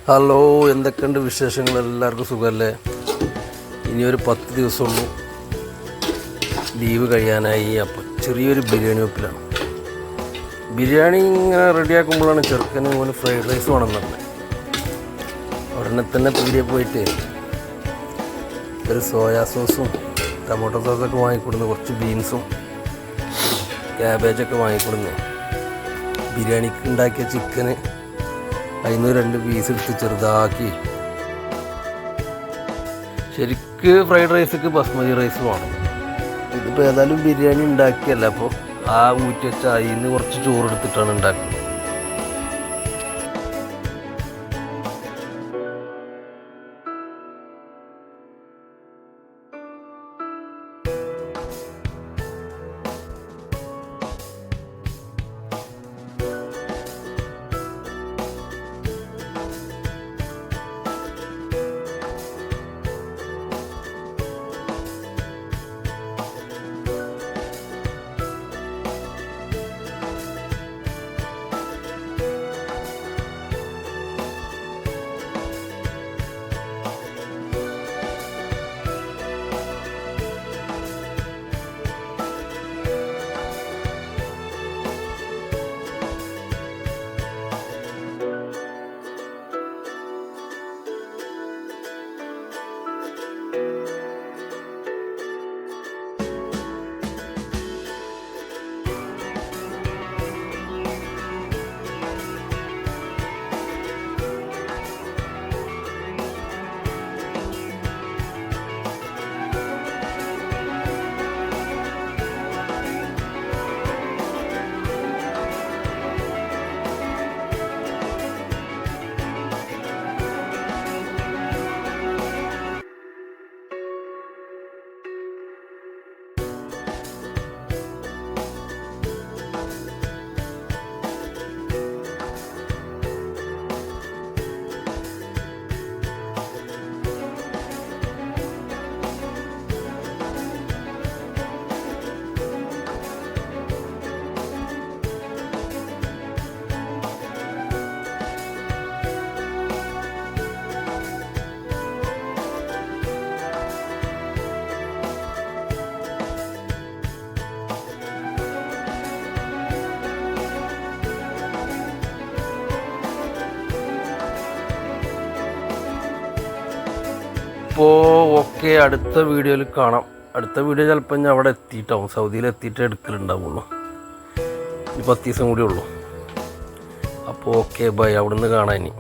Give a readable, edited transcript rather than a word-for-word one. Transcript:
Hello, എന്തൊക്കെയുണ്ട് വിശേഷങ്ങൾ? എല്ലാവർക്കും സുഖമല്ലേ? ഇനിയൊരു 10 ദിവസമുള്ളൂ ലീവ് കഴിയാനായി. അപ്പോൾ ചെറിയൊരു ബിരിയാണി വെപ്പിലാണ്. ബിരിയാണി ഇങ്ങനെ റെഡിയാക്കുമ്പോഴാണ് ചെറുക്കന് ഒരു ഫ്രൈഡ് റൈസ് വേണമെന്ന് പറഞ്ഞത്. ഉടനെ തന്നെ പീടികയിൽ പോയിട്ട് ഒരു സോയാ സോസും ടൊമാറ്റോ സോസൊക്കെ വാങ്ങിക്കൊടുന്ന്, കുറച്ച് ബീൻസും ക്യാബേജൊക്കെ വാങ്ങിക്കൊടുന്ന്, ബിരിയാണിക്ക് ഉണ്ടാക്കിയ ചിക്കന് അതിന് 2 പീസ് എടുത്ത് ചെറുതാക്കി. ശരിക്ക് ഫ്രൈഡ് റൈസൊക്കെ ബസ്മതി റൈസ് വേണം. ഇതിപ്പോൾ ഏതായാലും ബിരിയാണി ഉണ്ടാക്കിയല്ല, അപ്പോൾ ആ ഊറ്റി വെച്ച അതിന് കുറച്ച് ചോറെടുത്തിട്ടാണ് ഉണ്ടാക്കുന്നത്. അപ്പോൾ ഓക്കെ, അടുത്ത വീഡിയോയിൽ കാണാം. അടുത്ത വീഡിയോ ചിലപ്പോൾ ഞാൻ അവിടെ എത്തിയിട്ടാവും, സൗദിയിൽ എത്തിയിട്ട് എടുക്കലുണ്ടാവുള്ളൂ. ഇനി 10 ദിവസം കൂടി ഉള്ളൂ. അപ്പോൾ ഓക്കെ, ബൈ. അവിടുന്ന് കാണാം ഇനി.